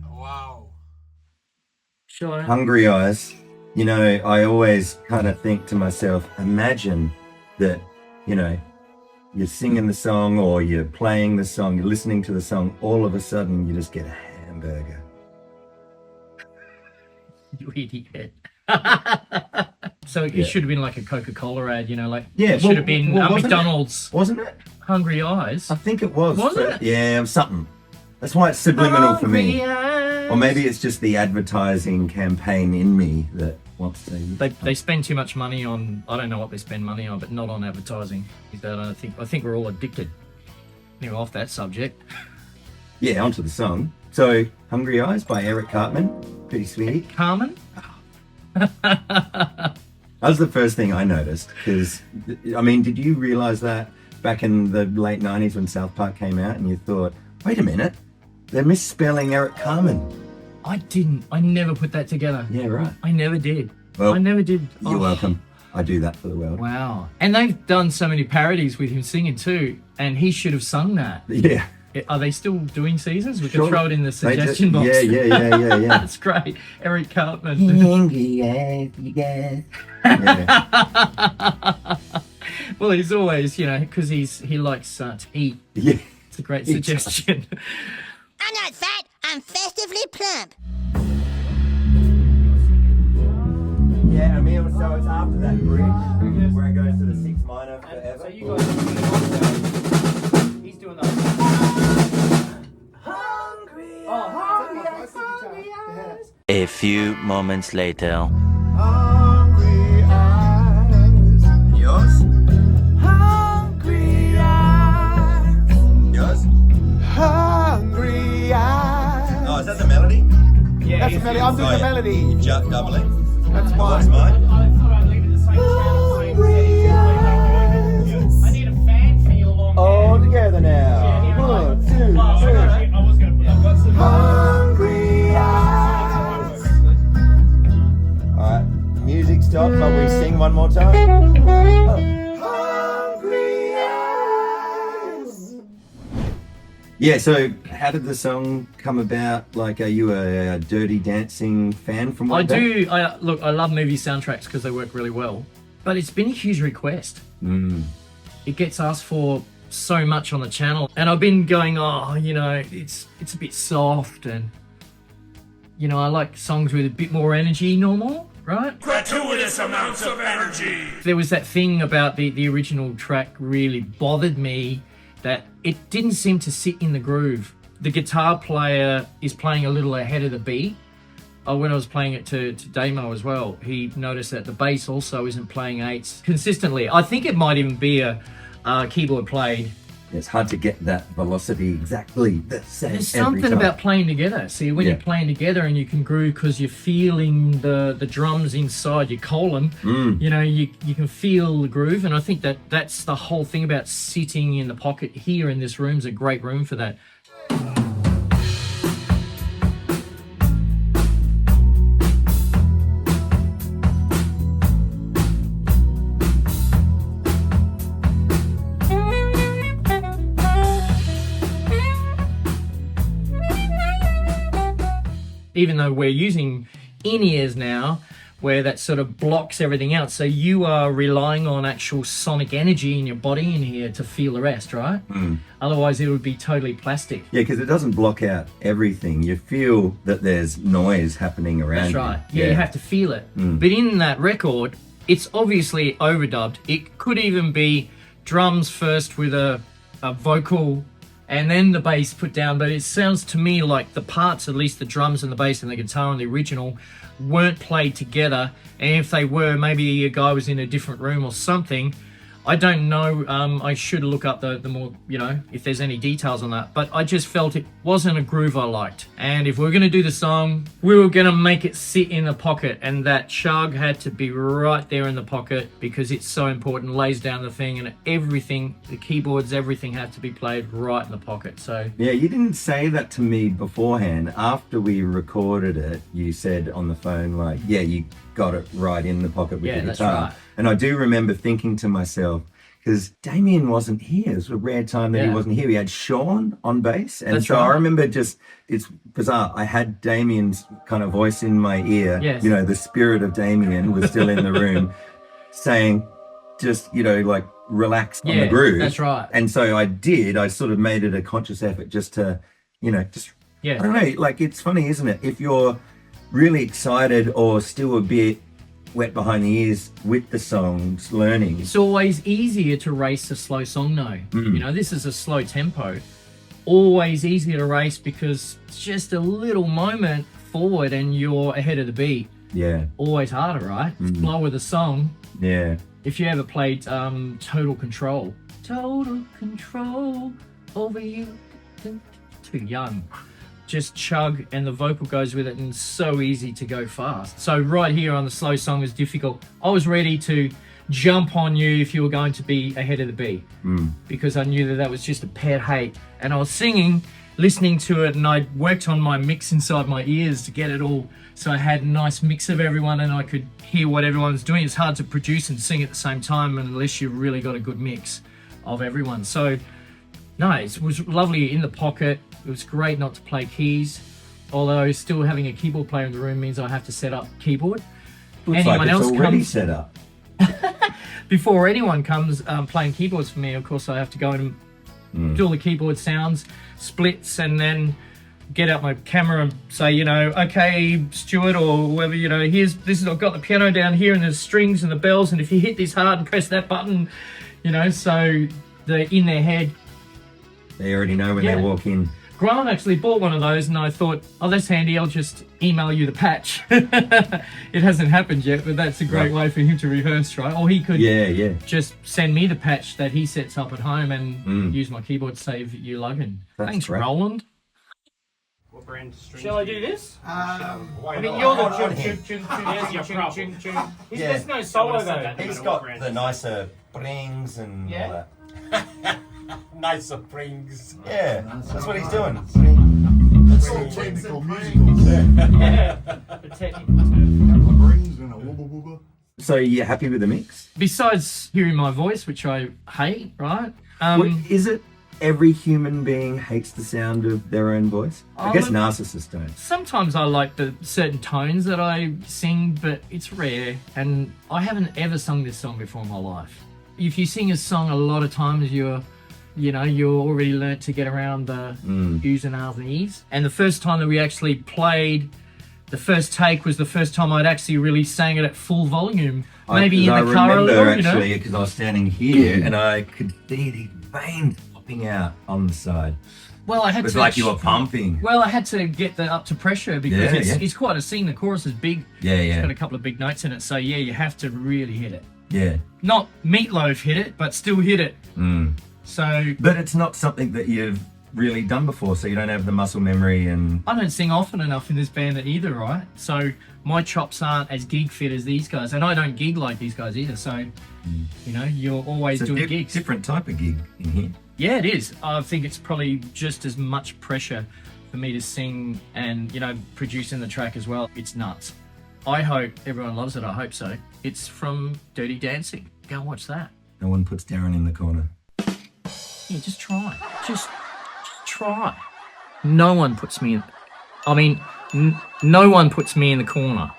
Wow. Sure. Hungry Eyes. You know, I always kind of think to myself, imagine that, you know, you're singing the song or you're playing the song, you're listening to the song, all of a sudden you just get a hamburger. You idiot. So it should have been like a Coca-Cola ad, you know, like it should have been McDonald's. Wasn't it? Hungry Eyes. I think it was. Was it? Yeah, it was something. That's why it's subliminal for me. Hungry Eyes. Or maybe it's just the advertising campaign in me that wants to. They spend too much money on, I don't know what they spend money on, but not on advertising. I think we're all addicted. Anyway, off that subject. Yeah, onto the song. So, Hungry Eyes by Eric Cartman. Pretty sweet. Carmen? That was the first thing I noticed, because, I mean, did you realise that back in the late 90s when South Park came out and you thought, wait a minute, they're misspelling Eric Carmen? I didn't. I never put that together. Yeah, right. I never did. Well, I never did. You're welcome. I do that for the world. Wow. And they've done so many parodies with him singing too, and he should have sung that. Yeah. Are they still doing seasons? We Sure. can throw it in the suggestion box. Yeah. That's great. Eric Cartman. Yeah. Well, he's always, you know, because he likes to eat. Yeah. It's a great suggestion. I'm not fat, I'm festively plump. Yeah, Emile, so it's after that bridge where it goes to the 6 minor forever. So you guys are doing the he's doing the A few moments later. Hungry eyes. Yours? Hungry eyes. Yours? Hungry eyes. Oh, is that the melody? Yeah, That's the melody. I'm doing the melody. You're doubling? That's What's mine. mine? I thought I'd leave it the same channel, same settings. I need a fan feel along All there. together now. Yeah, 1, 2, 3. I was going to put I've got some Hungry eyes. Alright, music stopped, but we sing one more time. Hungry eyes. Yeah, so how did the song come about? Like, are you a Dirty Dancing fan from way I back? do. Look, I love movie soundtracks because they work really well. But it's been a huge request. It gets asked for so much on the channel, and I've been going, oh, you know, it's a bit soft, and you know, I like songs with a bit more energy, normal, right? Gratuitous amounts of energy. There was that thing about the original track really bothered me, that it didn't seem to sit in the groove. The guitar player is playing a little ahead of the beat. When I was playing it to Damo as well, he noticed that the bass also isn't playing eights consistently. I think it might even be a keyboard played. It's hard to get that velocity exactly the same. There's every something time. about playing together. See, when Yeah. you're playing together and you can groove because you're feeling the drums inside your colon, you know, you can feel the groove. And I think that's the whole thing about sitting in the pocket here in this room's a great room for that. Even though we're using in-ears now, where that sort of blocks everything out. So you are relying on actual sonic energy in your body in here to feel the rest, right? Otherwise it would be totally plastic. Yeah, because it doesn't block out everything. You feel that there's noise happening around That's right. you. Yeah, you have to feel it. But in that record, it's obviously overdubbed. It could even be drums first with a vocal and then the bass put down, but it sounds to me like the parts, at least the drums and the bass and the guitar on the original, weren't played together, and if they were, maybe a guy was in a different room or something. I don't know. I should look up the more, you know, if there's any details on that, but I just felt it wasn't a groove I liked. And if we're going to do the song, we were going to make it sit in the pocket, and that chug had to be right there in the pocket because it's so important, lays down the thing, and everything, the keyboards, everything had to be played right in the pocket. So Yeah, you didn't say that to me beforehand. After we recorded it, you said on the phone, like, yeah, you got it right in the pocket with Yeah, the that's guitar. right. And I do remember thinking to myself, because Damien wasn't here. It was a rare time that he Yeah. wasn't here. We had Sean on bass. And That's so I right. remember it's bizarre. I had Damien's kind of voice in my ear. Yes. You know, the spirit of Damien was still in the room saying, just, you know, like relax on Yeah, the groove. that's right. And so I sort of made it a conscious effort just to, you know, just, Yeah. I don't know, like it's funny, isn't it? If you're really excited or still a bit wet behind the ears with the songs, learning. It's always easier to race a slow song though. Mm. You know, this is a slow tempo. Always easier to race because it's just a little moment forward and you're ahead of the beat. Yeah, Always harder, right? Slower the song. yeah. If you ever played Total Control. Total control over you. Too young. Just chug and the vocal goes with it, and it's so easy to go fast. So right here on the slow song is difficult. I was ready to jump on you if you were going to be ahead of the beat because I knew that was just a pet hate. And I was singing, listening to it, and I worked on my mix inside my ears to get it all so I had a nice mix of everyone and I could hear what everyone's doing. It's hard to produce and sing at the same time unless you've really got a good mix of everyone. So no, it was lovely in the pocket. It was great not to play keys, although still having a keyboard player in the room means I have to set up keyboard. Looks like it's already set up. Before anyone comes playing keyboards for me, of course, I have to go and do all the keyboard sounds, splits, and then get out my camera and say, you know, okay, Stuart or whoever, you know, I've got the piano down here and there's strings and the bells, and if you hit this hard and press that button, you know, so they're in their head. They already know when Yeah. they walk in. Grant actually bought one of those and I thought, oh, that's handy, I'll just email you the patch. It hasn't happened yet, but that's a great way for him to rehearse, right? Or he could Yeah. just send me the patch that he sets up at home and use my keyboard to save you lugging. That's Thanks, great. Roland. What brand strings? Shall I do this? Why I mean, not? you're the on chun, him. chun, chun, There's chun, your chun, problem. chun, chun. Yeah. There's no solo I would've said though. that. He's know got what brand. the nicer brings and Yeah. all that. Nicer springs. Yeah, that's what he's doing. It's all technical musical term. Yeah. The technical term. Brings and a wooba wooba. So you're happy with the mix? Besides hearing my voice, which I hate, right? Is it every human being hates the sound of their own voice? I guess narcissists don't. Sometimes I like the certain tones that I sing, but it's rare, and I haven't ever sung this song before in my life. If you sing a song a lot of times, you're already learnt to get around the oohs and ahs and e's. And the first time that we actually played, the first take was the first time I'd actually really sang it at full volume. Maybe in the car a little, you know? Actually, because I was standing here and I could see these veins popping out on the side. Well, I had It was to. like you were pumping. Well, I had to get that up to pressure because it's quite a scene. The chorus is big. Yeah, It's yeah, got a couple of big notes in it, so yeah, you have to really hit it. yeah. Not Meatloaf hit it, but still hit it. So But it's not something that you've really done before, so you don't have the muscle memory and... I don't sing often enough in this band either, right? So my chops aren't as gig fit as these guys, and I don't gig like these guys either. So you know, you're always It's a doing gigs. different type of gig in here. Yeah, it is. I think it's probably just as much pressure for me to sing and, you know, producing the track as well. It's nuts. I hope everyone loves it. I hope so. It's from Dirty Dancing. Go and watch that. No one puts Darren in the corner. Yeah, just try. Just try. No one puts me in... I mean, no one puts me in the corner.